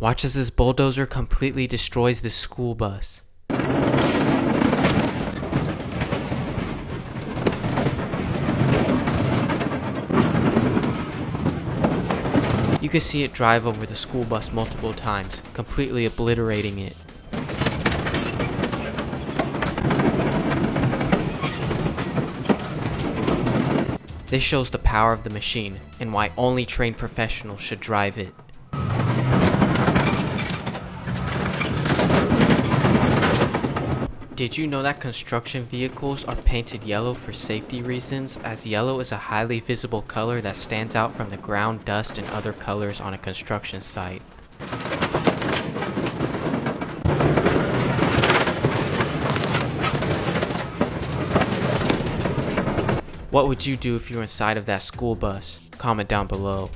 Watch as this bulldozer completely destroys this school bus. You can see it drive over the school bus multiple times, completely obliterating it. This shows the power of the machine and why only trained professionals should drive it. Did you know that construction vehicles are painted yellow for safety reasons, as yellow is a highly visible color that stands out from the ground, dust, and other colors on a construction site? What would you do if you were inside of that school bus? Comment down below.